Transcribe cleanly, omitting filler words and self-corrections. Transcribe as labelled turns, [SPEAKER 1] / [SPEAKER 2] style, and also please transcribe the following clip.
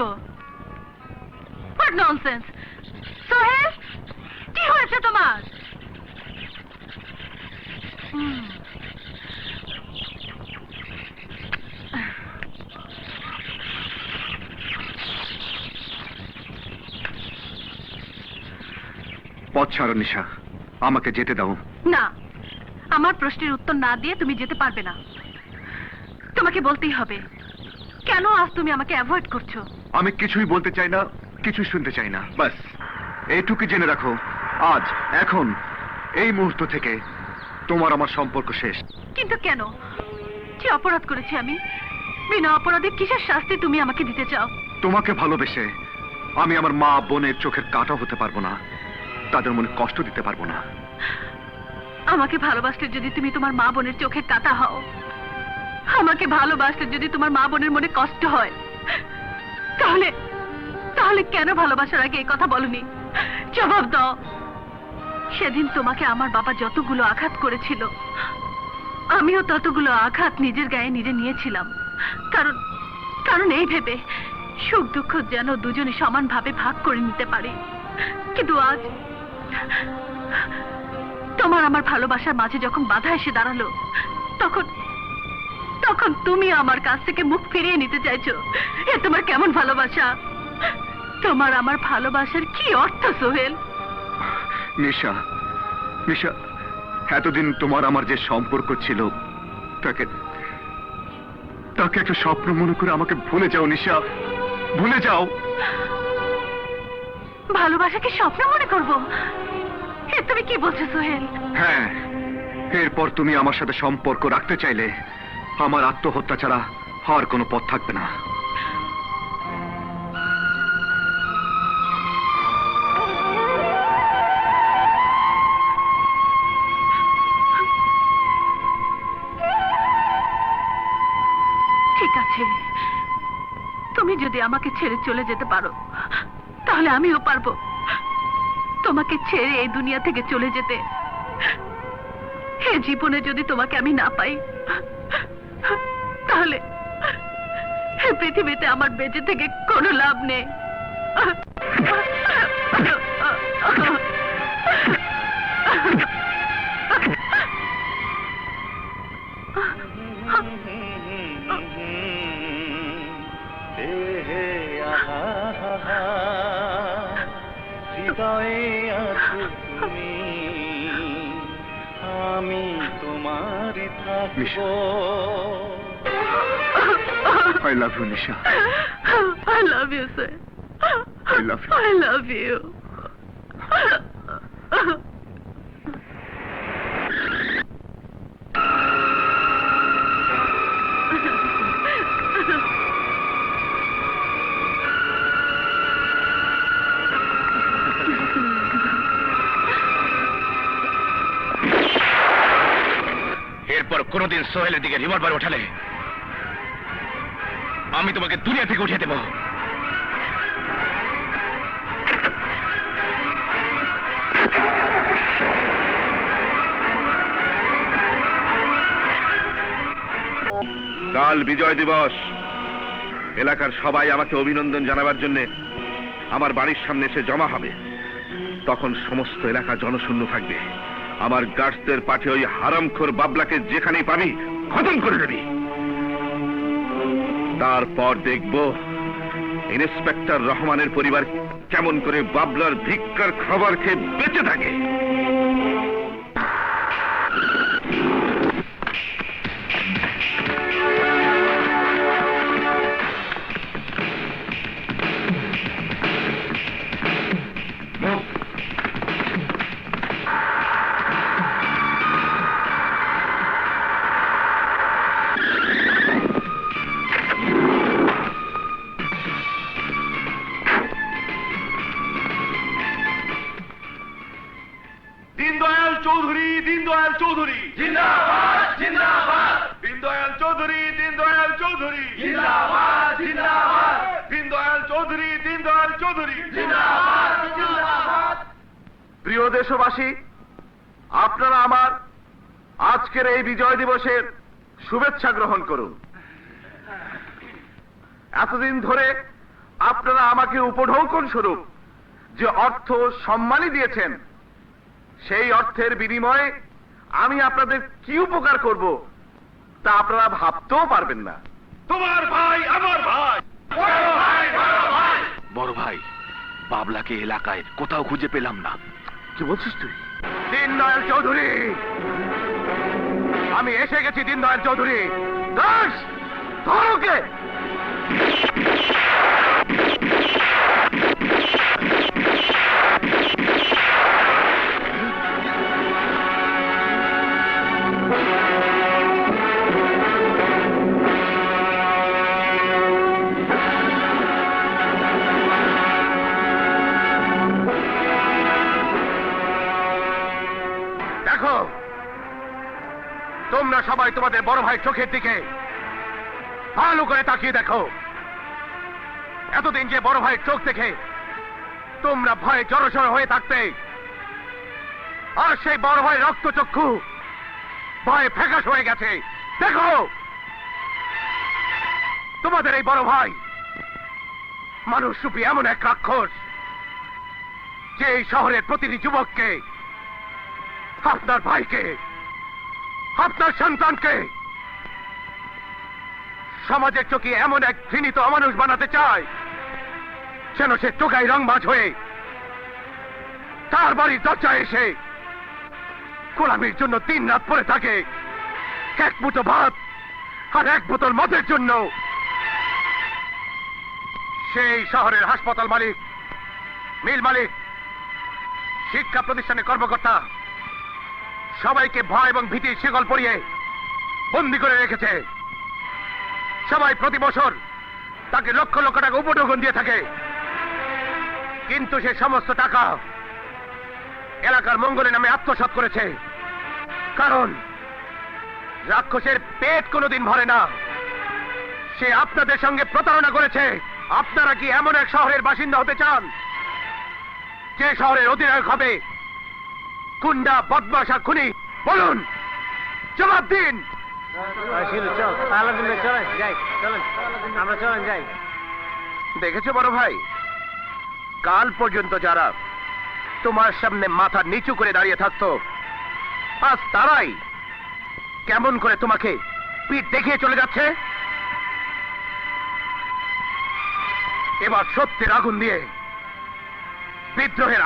[SPEAKER 1] করছো? What nonsense! Sohel, কি হয়েছে তোমার?
[SPEAKER 2] পথ ছাড়ো নিশা, আমাকে যেতে দাও।
[SPEAKER 1] না, আমার প্রশ্নের উত্তর না দিয়ে তুমি যেতে পারবে না। তোমাকে বলতেই হবে, কেন আজ তুমি আমাকে অ্যাভয়েড করছো?
[SPEAKER 2] আমি কিছুই বলতে চাই না, কিছু শুনতে চাই না। বাস এইটুকু জেনে রাখো, আজ, এখন, এই মুহূর্ত থেকে তোমার আমার সম্পর্ক শেষ।
[SPEAKER 1] কিন্তু কেন? কি অপরাধ করেছি আমি? বিনা অপরাধে কিসের শাস্তি তুমি আমাকে দিতে চাও?
[SPEAKER 2] তোমাকে ভালোবেসে আমি আমার মা বোনের চোখের কাঁটা হতে পারবো না, তাদের মনে কষ্ট দিতে পারবো না।
[SPEAKER 1] আমাকে ভালোবাসলে যদি তুমি তোমার মা বোনের চোখের কাঁটা হও, আমাকে ভালোবাসলে যদি তোমার মা বোনের মনে কষ্ট হয়, তাহলে তাহলে কেন ভালোবাসার আগে এই কথা বলনি? জবাব দাও। সেদিন তোমাকে আমার বাবা যতগুলো আঘাত করেছিল, আমিও ততগুলো আঘাত নিজের গায়ে নিজে নিয়েছিলাম। কারণ কারণ এই ভেবে সুখ দুঃখ যেন দুজনে সমানভাবে ভাগ করে নিতে পারি। কিন্তু আজ তোমার আমার ভালোবাসার মাঝে যখন বাধা এসে দাঁড়ালো, তখন তখন তুমি আমার কাছ থেকে মুখ ফিরিয়ে নিতে চাইছো। এ তোমার কেমন ভালোবাসা? তোমার আমার ভালোবাসার কি অর্থ সোহেল?
[SPEAKER 2] নিশা, নিশা, এতদিন তোমার আমার যে সম্পর্ক ছিল, তাকে তাকে একটা স্বপ্ন মনে করে আমাকে ভুলে যাও নিশা, ভুলে যাও।
[SPEAKER 1] ভালোবাসাকে স্বপ্ন মনে করবো? এ তুমি কি বলছো সোহেল?
[SPEAKER 2] হ্যাঁ, এরপর তুমি আমার সাথে সম্পর্ক রাখতে চাইলে আমার আত্মহত্যা ছাড়া আর কোনো পথ থাকবে না।
[SPEAKER 1] ঠিক আছে, তুমি যদি আমাকে ছেড়ে চলে যেতে পারো, তাহলে আমিও পারবো তোমাকে ছেড়ে এই দুনিয়া থেকে চলে যেতে। এই জীবনে যদি তোমাকে আমি না পাই, তাহলে এই পৃথিবীতে আমার বেঁচে থেকে কোনো লাভ নেই।
[SPEAKER 3] হৃদয়ে আছো তুমি, আমি তোমারই থাকবো।
[SPEAKER 2] I love you, Nisha.
[SPEAKER 1] I love you, sir.
[SPEAKER 2] I love you.
[SPEAKER 1] I love you.
[SPEAKER 4] এরপর কোনদিন সোহেলের দিকে রিভলভার ওঠালে আমি তোমাকে দুনিয়া থেকে উঠিয়ে দেব।
[SPEAKER 2] কাল বিজয় দিবস, এলাকার সবাই আমাকে অভিনন্দন জানাবার জন্য আমার বাড়ির সামনে এসে জমা হবে। তখন সমস্ত এলাকা জনশূন্য থাকবে। আমার গার্ডসদের পাঠিয়ে ওই হারামখোর বাবলাকে যেখানেই পাবি খতম করে দেবি। তারপর দেখব ইন্সপেক্টর রহমানের পরিবার কেমন করে বাবলার ভিক্ষার খাবার খেয়ে বেঁচে থাকে।
[SPEAKER 5] দীনদয়াল চৌধুরী, দীনদয়াল চৌধুরী জিন্দাবাদ, জিন্দাবাদ। দীনদয়াল চৌধুরী, দীনদয়াল চৌধুরী জিন্দাবাদ, জিন্দাবাদ। দীনদয়াল চৌধুরী, দীনদয়াল চৌধুরী জিন্দাবাদ, জিন্দাবাদ। প্রিয় দেশবাসী, আপনারা আমার আজকের এই বিজয় দিবসের শুভেচ্ছা গ্রহণ করুন। এতদিন ধরে আপনারা আমাকে উপঢৌকন স্বরূপ যে অর্থ সম্মানই দিয়েছেন, সেই অর্থের বিনিময়ে আমি আপনাদের কি উপকার করব তা আপনারা ভাবতেও পারবেন না। তোমার ভাই আমার ভাই, বড় ভাই বড় ভাই।
[SPEAKER 4] বড় ভাই, বাবলাকে এলাকায় কোথাও খুঁজে পেলাম না।
[SPEAKER 5] কি বলছিস তুই? দীনদয়াল চৌধুরী, আমি এসে গেছি। দীনদয়াল চৌধুরী, দাস ধরোকে। দেখো, তোমরা সবাই তোমাদের বড় ভাই চোখের দিকে ভালো করে তাকিয়ে দেখো। এতদিন যে বড় ভাইয়ের চোখ দেখে তোমরা ভয়ে জড়সড় হয়ে থাকতে, আর সেই বড় ভাই রক্তচক্ষু ভয়ে ফ্যাকাশ হয়ে গেছে। দেখো, তোমাদের এই বড় ভাই মানুষ রূপী এমন এক রাক্ষস, যে এই শহরের প্রতিটি যুবককে, আপনার ভাইকে, আপনার সন্তানকে সমাজের চোখে এমন এক ঘৃণিত অমানুষ বানাতে চায়, যেন সে টোকাই রংবাজ হয়ে তার বাড়ির দরজায় এসে গোলামির জন্য দিন রাত পড়ে থাকে, এক মুঠো ভাত আর এক বোতল মদের জন্য। সেই শহরের হাসপাতাল মালিক, মিল মালিক, শিক্ষা প্রতিষ্ঠানের কর্মকর্তা সবাইকে ভয় এবং ভীতির শিকল পরিয়ে বন্দি করে রেখেছে। সবাই প্রতি বছর তাকে লক্ষ লক্ষ টাকা উপঢৌকন দিয়ে থাকে, কিন্তু সে সমস্ত টাকা এলাকার মঙ্গলের নামে আত্মসাৎ করেছে। কারণ রাক্ষসের পেট কোনোদিন ভরে না। সে আপনাদের সঙ্গে প্রতারণা করেছে। আপনারা কি এমন এক শহরের বাসিন্দা হতে চান, যে শহরের অধিনায়ক হবে গুন্ডা, বদমাশ আর খুনি? বলুন, জবাব দিন। দেখেছো বড় ভাই, কাল পর্যন্ত যারা তোমার সামনে মাথা নিচু করে দাঁড়িয়ে থাকতো, আজ তারাই কেমন করে তোমাকে পিঠ দেখিয়ে চলে যাচ্ছে। এবার সত্যের আগুন দিয়ে বিদ্রোহের